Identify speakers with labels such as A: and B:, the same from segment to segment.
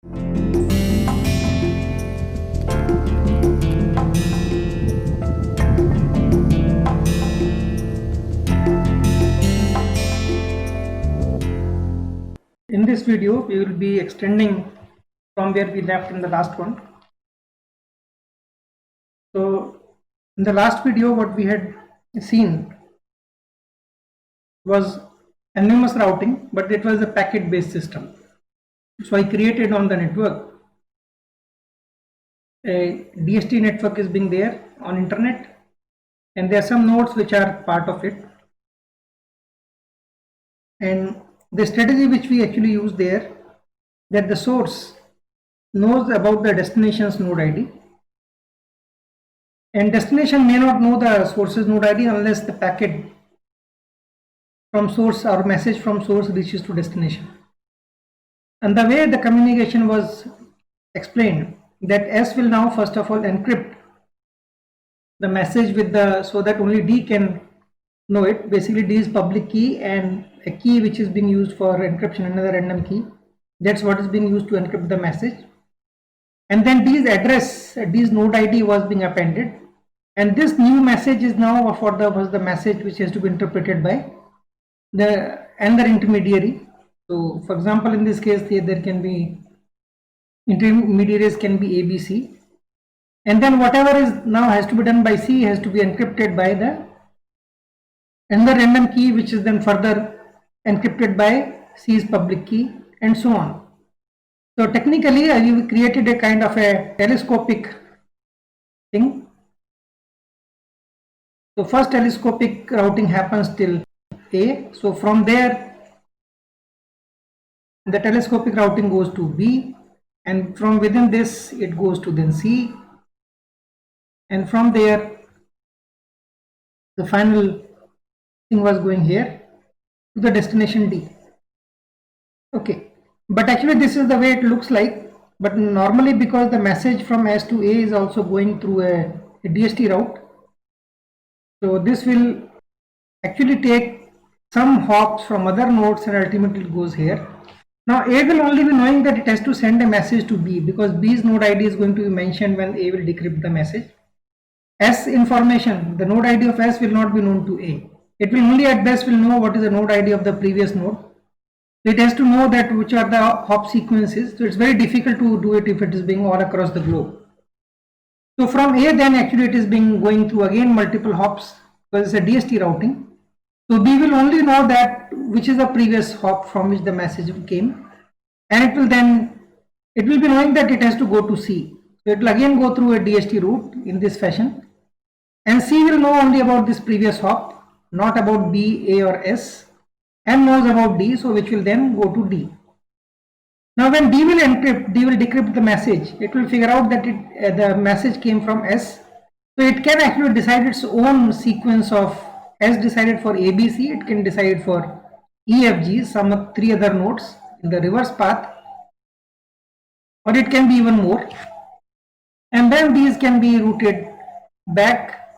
A: In this video, we will be extending from where we left in the last one. So, in the last video, what we had seen was anonymous routing, but it was a packet-based system. So, I created on the network a DST network is being there on internet, and there are some nodes which are part of it. And the strategy which we actually use there, that the source knows about the destination's node ID, and destination may not know the source's node ID unless the packet from source or message from source reaches to destination. And the way the communication was explained, that S will now first of all encrypt the message with the, so that only D can know it. Basically D is public key, and a key which is being used for encryption, another random key, that's what is being used to encrypt the message. And then D's address, D's node ID was being appended, and this new message is now was the message which has to be interpreted by the another intermediary. So for example, in this case here there can be intermediaries, can be ABC, and then whatever is now has to be done by C has to be encrypted by the another random key, which is then further encrypted by C's public key, and so on. So technically we created a kind of a telescopic thing. So first telescopic routing happens till A. So from there the telescopic routing goes to B, and from within this it goes to then C, and from there the final thing was going here to the destination D. Okay, but actually this is the way it looks like, but normally because the message from S to A is also going through a DST route, so this will actually take some hops from other nodes and ultimately it goes here. Now A will only be knowing that it has to send a message to B, because B's node ID is going to be mentioned when A will decrypt the message. S information, the node ID of S will not be known to A. It will only at best will know what is the node ID of the previous node. So it has to know that which are the hop sequences. So it's very difficult to do it if it is being all across the globe. So from A then actually it is being going through again multiple hops, because it's a DST routing. So B will only know that which is the previous hop from which the message came, and it will be knowing that it has to go to C. So it will again go through a DST route in this fashion, and C will know only about this previous hop, not about B, A or S, and knows about D, so which will then go to D. Now when D will decrypt the message, it will figure out that the message came from S, so it can actually decide its own sequence of S decided for ABC, it can decide for EFG, some 3 other nodes in the reverse path, or it can be even more, and then these can be routed back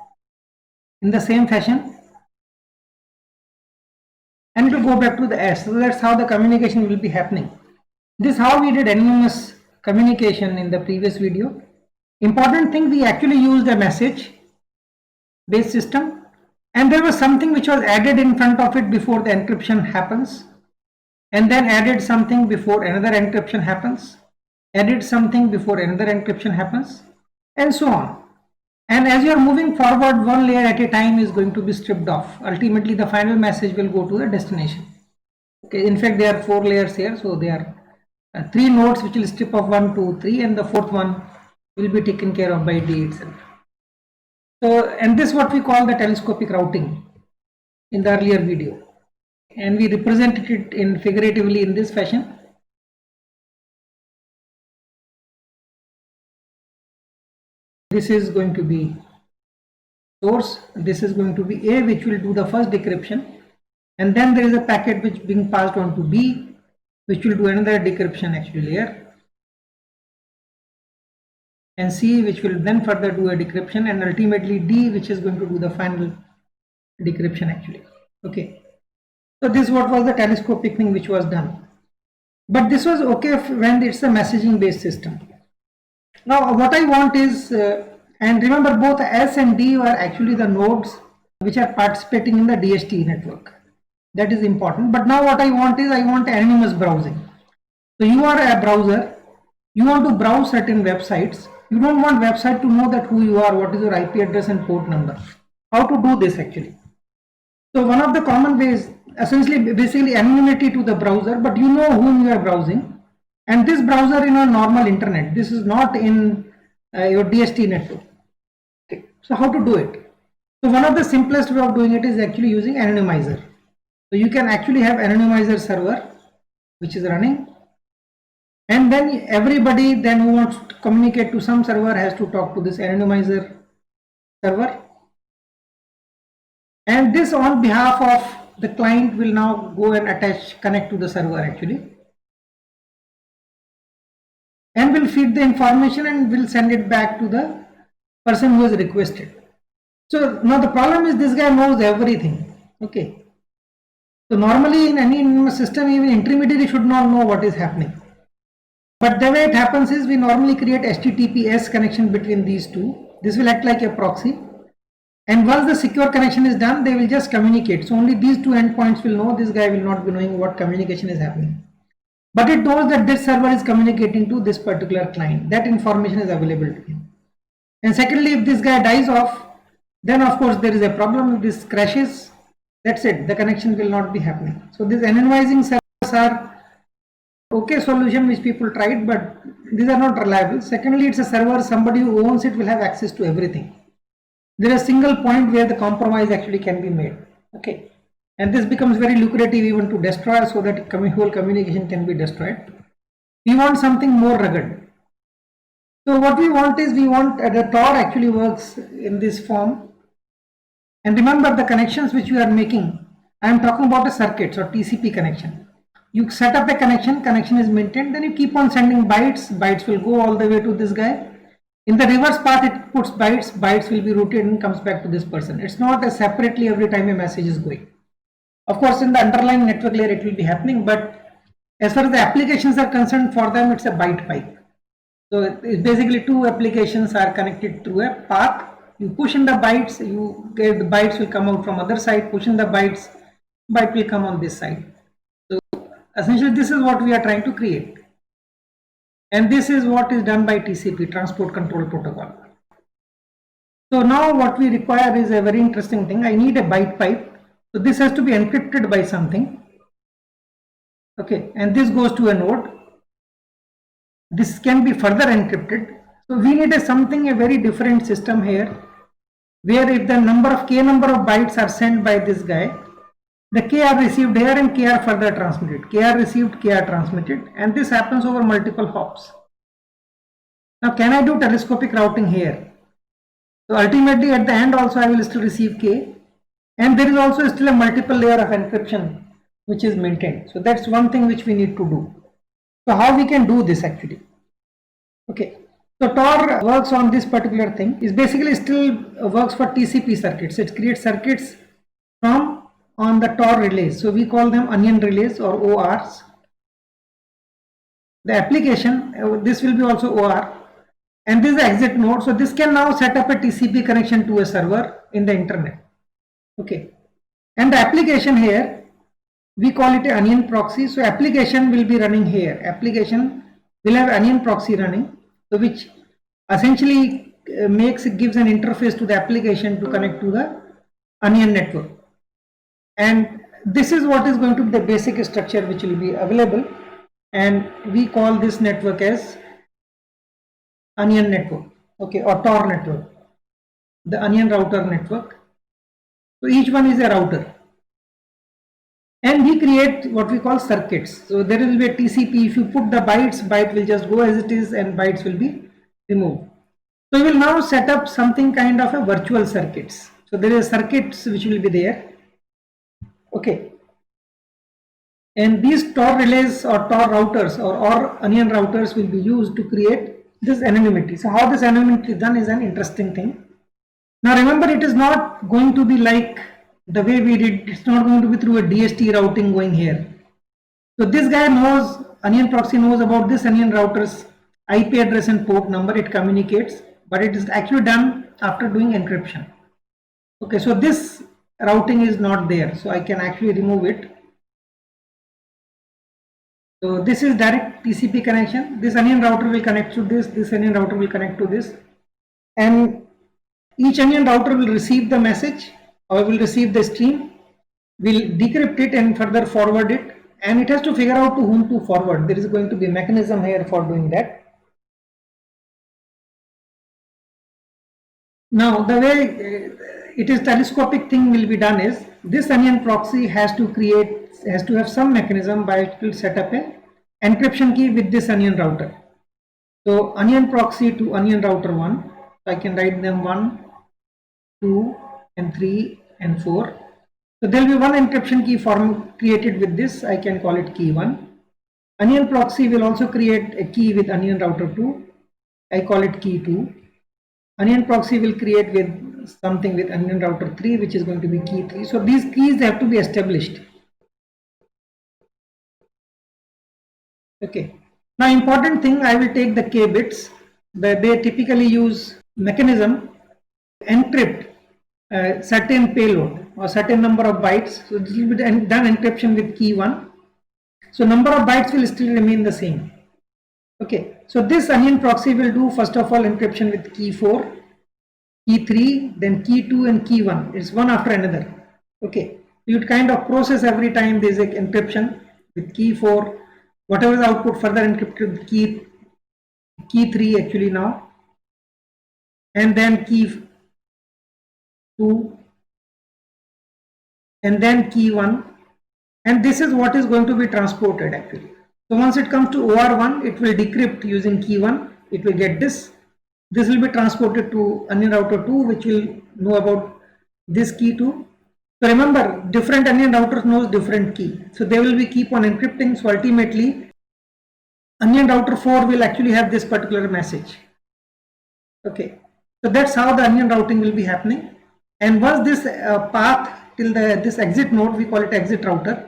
A: in the same fashion, and it will go back to the S. So that's how the communication will be happening. This is how we did anonymous communication in the previous video. Important thing, we actually used a message based system, and there was something which was added in front of it before the encryption happens, and then added something before another encryption happens, added something before another encryption happens, and so on. And as you are moving forward, one layer at a time is going to be stripped off. Ultimately the final message will go to the destination. Okay, in fact there are 4 layers here, so there are 3 nodes which will strip off 1, 2, 3, and the 4th one will be taken care of by D itself. So, and this is what we call the telescopic routing in the earlier video, and we represented it in figuratively in this fashion. This is going to be source, this is going to be A, which will do the first decryption, and then there is a packet which being passed on to B, which will do another decryption actually here, and C, which will then further do a decryption, and ultimately D, which is going to do the final decryption actually. Okay, so this is what was the telescopic thing which was done. But this was okay when it's a messaging based system. Now what I want is, and remember both S and D are actually the nodes which are participating in the DHT network. That is important. But now what I want is, I want anonymous browsing. So you are a browser, you want to browse certain websites. You don't want website to know that who you are, what is your IP address and port number. How to do this actually? So one of the common ways, essentially basically anonymity to the browser, but you know whom you are browsing. And this browser in a normal internet, this is not in your DHT network. Okay. So how to do it? So one of the simplest way of doing it is actually using anonymizer. So you can actually have anonymizer server which is running, and then everybody then who wants to communicate to some server has to talk to this anonymizer server, and this on behalf of the client will now go and connect to the server actually, and will feed the information and will send it back to the person who has requested. So now the problem is, this guy knows everything. Okay. So normally in any system, even intermediary should not know what is happening. But the way it happens is, we normally create HTTPS connection between these two. This will act like a proxy. And once the secure connection is done, they will just communicate. So only these two endpoints will know. This guy will not be knowing what communication is happening. But it knows that this server is communicating to this particular client. That information is available to him. And secondly, if this guy dies off, then of course there is a problem. If this crashes, that's it, the connection will not be happening. So these anonymizing servers are okay solution which people tried, but these are not reliable. Secondly, it's a server, somebody who owns it will have access to everything. There is a single point where the compromise actually can be made. Okay, and this becomes very lucrative even to destroy, so that whole communication can be destroyed. We want something more rugged. So what we want is, we want the Tor actually works in this form. And remember the connections which we are making, I am talking about a circuits or TCP connection. You set up a connection, connection is maintained, then you keep on sending bytes, bytes will go all the way to this guy. In the reverse path it puts bytes, bytes will be routed and comes back to this person. It's not a separately every time a message is going. Of course in the underlying network layer it will be happening, but as far as the applications are concerned, for them it's a byte pipe. So it's basically two applications are connected through a path. You push in the bytes, you get the bytes will come out from other side, push in the bytes, byte will come on this side. So essentially this is what we are trying to create. And this is what is done by TCP, Transport Control Protocol. So now what we require is a very interesting thing. I need a byte pipe. So this has to be encrypted by something. Okay, and this goes to a node. This can be further encrypted. So we need a very different system here, where if the number of bytes are sent by this guy, the K are received here and K are further transmitted. K are received, K are transmitted, and this happens over multiple hops. Now can I do telescopic routing here? So ultimately at the end also I will still receive K, and there is also still a multiple layer of encryption which is maintained. So that's one thing which we need to do. So how we can do this actually? Okay. So Tor works on this particular thing. It basically still works for TCP circuits. It creates circuits from on the Tor relays. So we call them onion relays or ORs. The application, this will be also OR, and this is the exit node. So this can now set up a TCP connection to a server in the internet. Okay. And the application here, we call it an onion proxy. So application will be running here. Application will have onion proxy running, so which essentially gives an interface to the application to connect to the onion network. And this is what is going to be the basic structure which will be available, and we call this network as onion network, okay, or Tor network, the onion router network. So each one is a router, and we create what we call circuits. So there will be a TCP. If you put the bytes, byte will just go as it is and bytes will be removed. So we will now set up something kind of a virtual circuits. So there is circuits which will be there. Okay. And these Tor relays or Tor routers or onion routers will be used to create this anonymity. So how this anonymity is done is an interesting thing. Now remember, it is not going to be like the way we did. It's not going to be through a DHT routing going here. So this guy knows, onion proxy knows about this onion router's IP address and port number. It communicates, but it is actually done after doing encryption. Okay, so this routing is not there, so I can actually remove it. So this is direct TCP connection. This onion router will connect to this onion router will connect to this, and each onion router will receive the message or will receive the stream, will decrypt it and further forward it, and it has to figure out to whom to forward. There is going to be a mechanism here for doing that. Now the way it is telescopic thing will be done is, this onion proxy has to have some mechanism by which it will set up a encryption key with this onion router. So onion proxy to onion router 1, I can write them 1, 2 and 3 and 4. So there will be one encryption key created with this. I can call it key 1. Onion proxy will also create a key with onion router 2. I call it key 2. Onion proxy will create with something with onion router 3, which is going to be key 3. So these keys have to be established. Okay. Now important thing, I will take the k bits. They typically use mechanism to encrypt certain payload or certain number of bytes. So this will be done encryption with key 1. So number of bytes will still remain the same. Okay, so this onion proxy will do first of all encryption with key 4, key 3, then key 2 and key 1. It's one after another. Okay, you would kind of process every time there is an encryption with key 4, whatever the output further encrypted with key 3 actually now, and then key 2 and then key 1, and this is what is going to be transported actually. So once it comes to OR1, it will decrypt using key 1, it will get this. This will be transported to onion router 2, which will know about this key 2. So remember, different onion routers knows different key. So they will be keep on encrypting. So ultimately, onion router 4 will actually have this particular message. Okay, so that's how the onion routing will be happening. And once this path till this exit node, we call it exit router,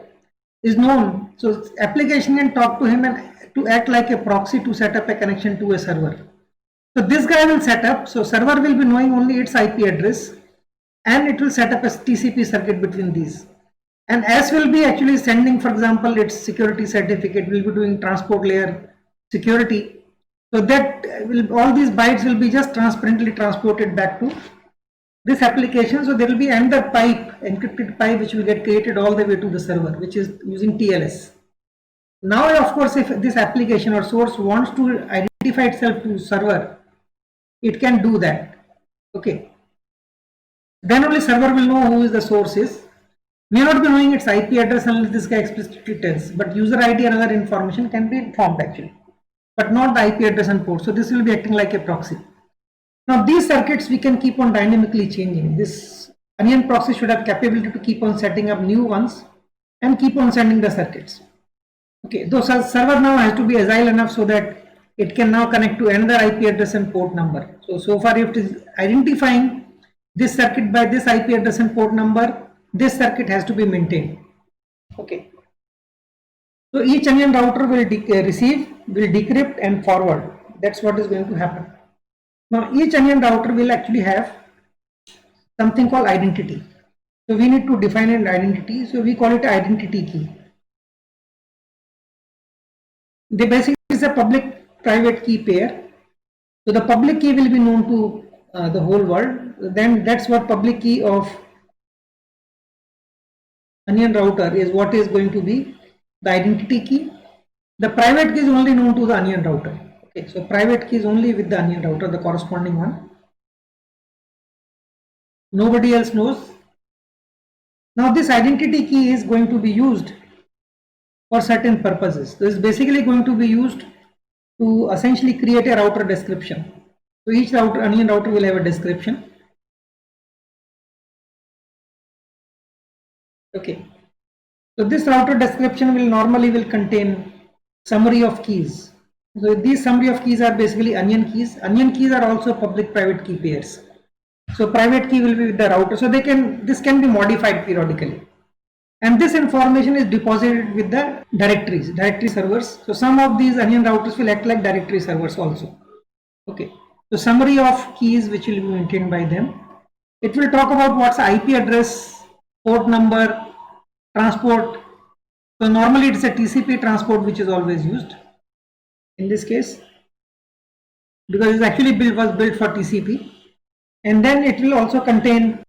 A: is known, so application can talk to him and to act like a proxy to set up a connection to a server. So this guy will set up, so server will be knowing only its IP address, and it will set up a TCP circuit between these. And S will be actually sending, for example, its security certificate, will be doing transport layer security. So that all these bytes will be just transparently transported back to this application. So there will be another pipe, encrypted pipe, which will get created all the way to the server, which is using TLS. Now, of course, if this application or source wants to identify itself to server, it can do that. Okay. Then only server will know who is the source is. May not be knowing its IP address unless this guy explicitly tells, but user ID and other information can be informed actually, but not the IP address and port. So this will be acting like a proxy. Now these circuits we can keep on dynamically changing. This onion proxy should have capability to keep on setting up new ones and keep on sending the circuits. Okay, though server now has to be agile enough so that it can now connect to another IP address and port number. So far if it is identifying this circuit by this IP address and port number, this circuit has to be maintained. Okay. So each onion router will receive, will decrypt and forward. That's what is going to happen. Now each onion router will actually have something called identity. So we need to define an identity. So we call it identity key. They basically is a public private key pair. So the public key will be known to the whole world. Then that's what public key of onion router is, what is going to be the identity key. The private key is only known to the onion router. Okay, so private key is only with the onion router, the corresponding one. Nobody else knows. Now this identity key is going to be used for certain purposes. So it's basically going to be used to essentially create a router description. So each router, onion router will have a description. Okay. So this router description will normally contain summary of keys. So these summary of keys are basically onion keys. Onion keys are also public private key pairs. So private key will be with the router. So this can be modified periodically. and this information is deposited with the directory servers. So some of these onion routers will act like directory servers also. Okay, so summary of keys which will be maintained by them. It will talk about what's IP address, port number, transport. So normally it's a TCP transport which is always used in this case, because it's actually was built for TCP. And then it will also contain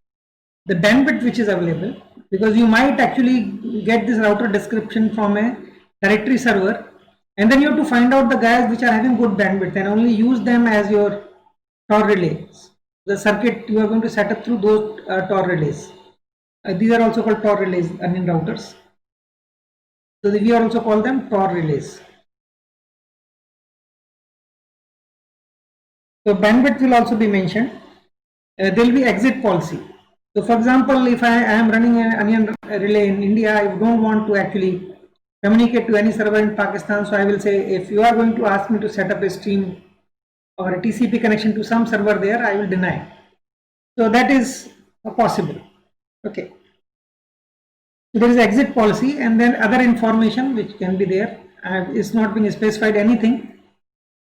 A: the bandwidth which is available, because you might actually get this router description from a directory server, and then you have to find out the guys which are having good bandwidth and only use them as your Tor relays. The circuit you are going to set up through those Tor relays. These are also called Tor relays, onion routers. So we also call them Tor relays. So bandwidth will also be mentioned. There will be exit policy. So for example, if I am running an onion relay in India, I don't want to actually communicate to any server in Pakistan. So I will say, if you are going to ask me to set up a stream or a TCP connection to some server there, I will deny. So that is possible. Okay. So there is exit policy, and then other information which can be there. Is not being specified anything.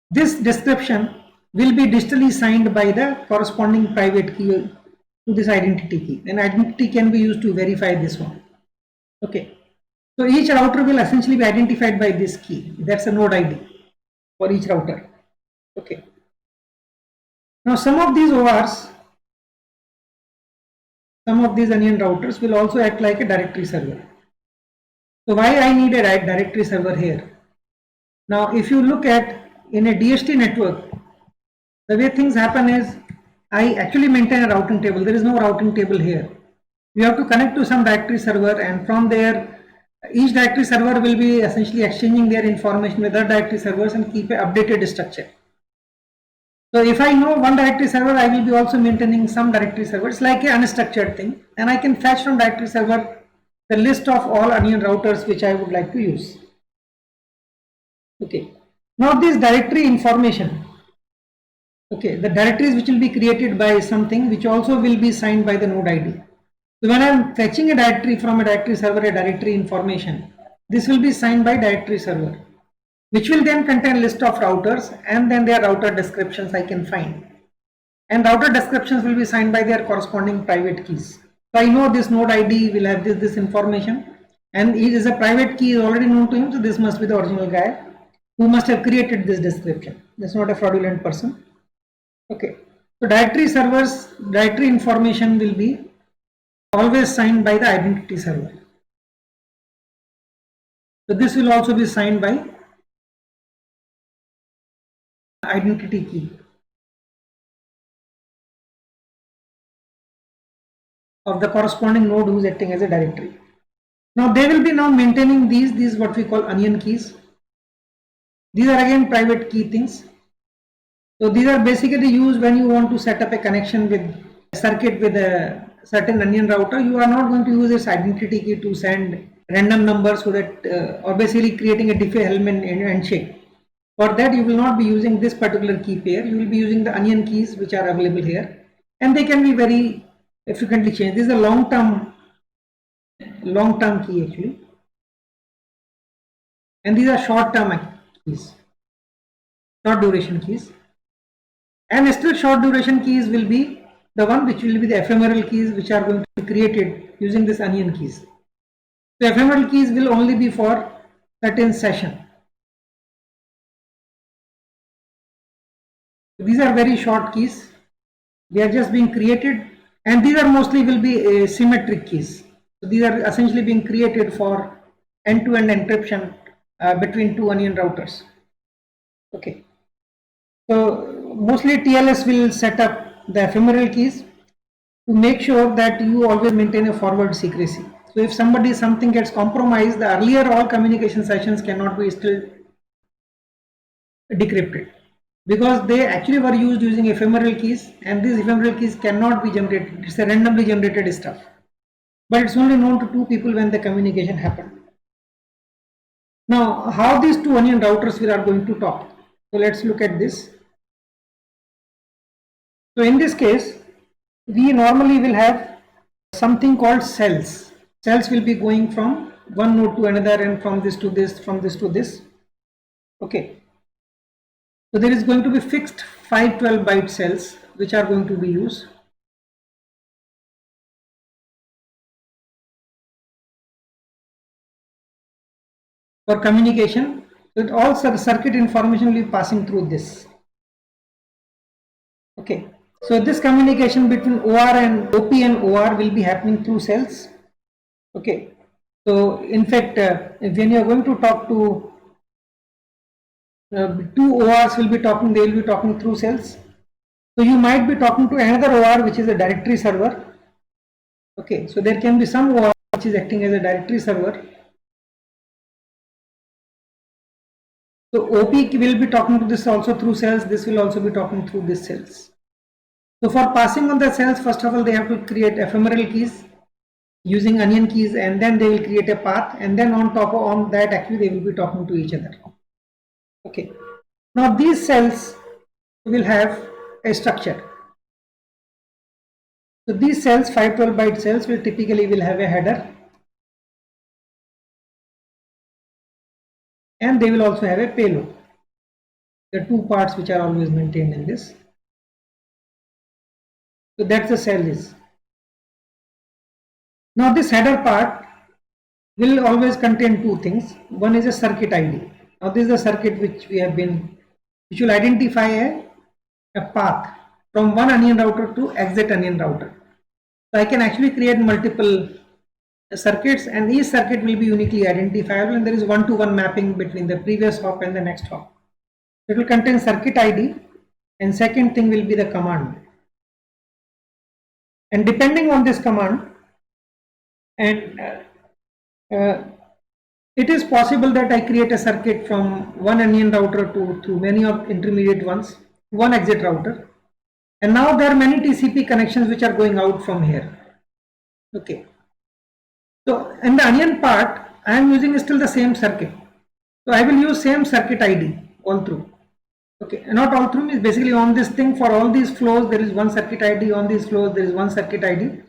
A: This description will be digitally signed by the corresponding private key to this identity key. Then identity can be used to verify this one. Okay. So each router will essentially be identified by this key. That's a node ID for each router. Okay. Now some of these ORs, some of these onion routers will also act like a directory server. So why I need a directory server here? Now if you look at in a DHT network, the way things happen is I actually maintain a routing table. There is no routing table here. You have to connect to some directory server, and from there each directory server will be essentially exchanging their information with other directory servers and keep an updated structure. So if I know one directory server, I will be also maintaining some directory servers, like an unstructured thing, and I can fetch from directory server the list of all onion routers which I would like to use. Okay. Now this directory information, okay, the directories which will be created by something which also will be signed by the node ID. So when I am fetching a directory from a directory server, a directory information, this will be signed by directory server, which will then contain list of routers and then their router descriptions I can find. And router descriptions will be signed by their corresponding private keys. So I know this node ID will have this information, and it is a private key is already known to him, so this must be the original guy who must have created this description. That's not a fraudulent person. Okay. So directory servers, directory information will be always signed by the identity server. So this will also be signed by identity key of the corresponding node who is acting as a directory. Now they will be now maintaining these what we call onion keys. These are again private key things. So these are basically used when you want to set up a connection with a circuit with a certain onion router. You are not going to use this identity key to send random numbers, so that or basically creating a Diffie Hellman handshake. For that you will not be using this particular key pair. You will be using the onion keys which are available here, and they can be very frequently changed. This is a long-term key actually, and these are short-term keys, short duration keys. And still short duration keys will be the one which will be the ephemeral keys, which are going to be created using this onion keys. So ephemeral keys will only be for certain session. These are very short keys. They are just being created, and these are mostly will be symmetric keys. So these are essentially being created for end-to-end encryption between two onion routers. Okay. So mostly TLS will set up the ephemeral keys to make sure that you always maintain a forward secrecy. So if something gets compromised, the earlier all communication sessions cannot be still decrypted, because they actually were used using ephemeral keys, and these ephemeral keys cannot be generated. It's a randomly generated stuff, but it's only known to two people when the communication happened. Now how these two onion routers we are going to talk. So let's look at this. So in this case, we normally will have something called cells. cells will be going from one node to another and from this to this, from this to this. Okay. So there is going to be fixed 512 byte cells which are going to be used. For communication, so all circuit information will be passing through this. Okay, so this communication between OR and OP and OR will be happening through cells. Okay, so in fact, when you are going to talk to two ORs will be talking, they will be talking through cells. So you might be talking to another OR which is a directory server. Okay, so there can be some OR which is acting as a directory server. So OP will be talking to this also through cells. This will also be talking through these cells. So for passing on the cells, first of all, they have to create ephemeral keys using onion keys, and then they will create a path, and then on top of that actually they will be talking to each other. Okay. Now these cells will have a structure. So these cells, 512 byte cells, will typically have a header, and they will also have a payload. The two parts which are always maintained in this. So that's the cell is. Now this header part will always contain two things. One is a circuit ID. Now this is a circuit which will identify a path from one onion router to exit onion router. So I can actually create multiple circuits, and each circuit will be uniquely identifiable, and there is one-to-one mapping between the previous hop and the next hop. It will contain circuit ID, and second thing will be the command. And depending on this command, and it is possible that I create a circuit from one onion router to many of intermediate ones, one exit router. And now there are many TCP connections which are going out from here. Okay. So in the onion part, I am using still the same circuit. So I will use same circuit ID all through. Okay, not all through, means basically on this thing, for all these flows there is one circuit ID, on these flows there is one circuit ID.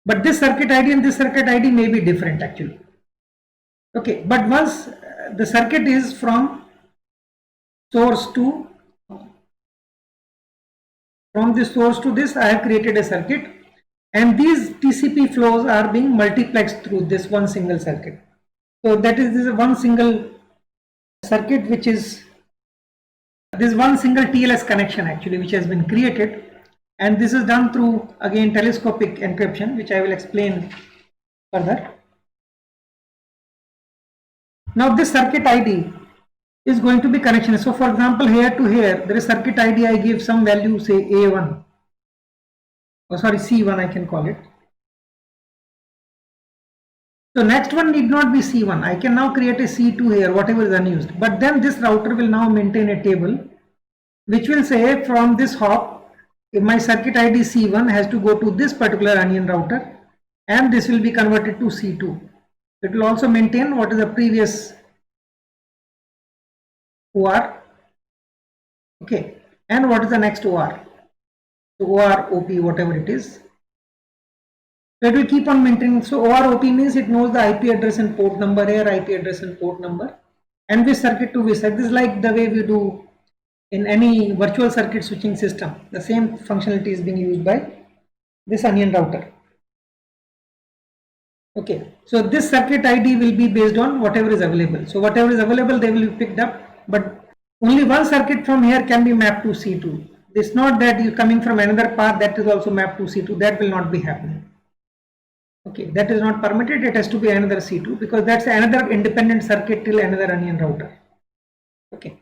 A: But this circuit ID and this circuit ID may be different actually. Okay, but once the circuit is from source to, from this source to this, I have created a circuit, and these TCP flows are being multiplexed through this one single circuit. So that is this one single circuit which is this one single TLS connection actually which has been created, and this is done through again telescopic encryption, which I will explain further. Now this circuit ID is going to be connection. So for example, here to here there is circuit ID, I give some value, say A1, or sorry C1 I can call it. So next one need not be C1. I can now create a C2 here, whatever is unused. But then this router will now maintain a table which will say from this hop, if my circuit ID C1 has to go to this particular onion router, and this will be converted to C2. It will also maintain what is the previous OR, okay, and what is the next OR. So OR, OP, whatever it is. So it will keep on maintaining. So OR, OP means it knows the IP address and port number here, IP address and port number, and which circuit to which circuit. This is like the way we do in any virtual circuit switching system. The same functionality is being used by this onion router. Okay, so this circuit ID will be based on whatever is available. So whatever is available, they will be picked up, but only one circuit from here can be mapped to C2. It's not that you coming from another path that is also mapped to C2. That will not be happening. Okay, that is not permitted. It has to be another C2 because that's another independent circuit till another onion router. Okay.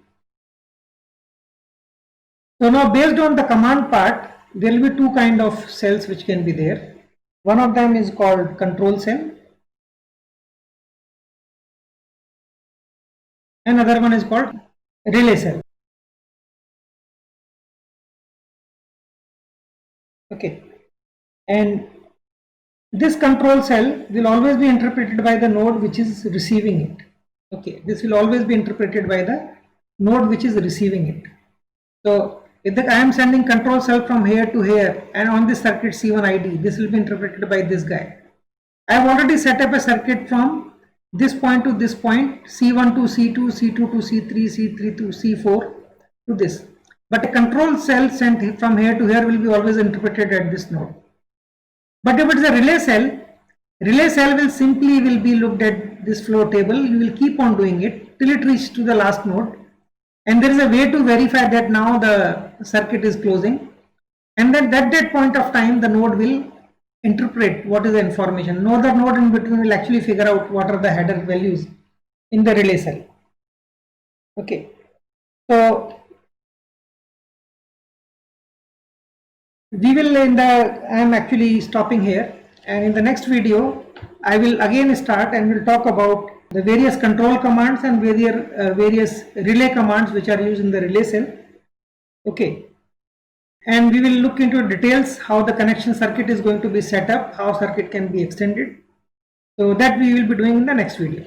A: So now based on the command part, there will be two kind of cells which can be there. One of them is called control cell. Another one is called relay cell. Okay. And this control cell will always be interpreted by the node which is receiving it. Okay. This will always be interpreted by the node which is receiving it. So if I am sending control cell from here to here, and on this circuit C1 ID, this will be interpreted by this guy. I have already set up a circuit from this point to this point, C1 to C2, C2 to C3, C3 to C4 to this. But a control cell sent from here to here will be always interpreted at this node. But if it is a relay cell will simply be looked at this flow table. You will keep on doing it till it reaches to the last node. And there is a way to verify that now the circuit is closing. And then at that point of time, the node will interpret what is the information. No other node in between will actually figure out what are the header values in the relay cell. Okay. So we will I am actually stopping here, and in the next video I will again start and will talk about the various control commands and various relay commands which are used in the relay cell. Okay, and we will look into details how the connection circuit is going to be set up, how circuit can be extended. So that we will be doing in the next video.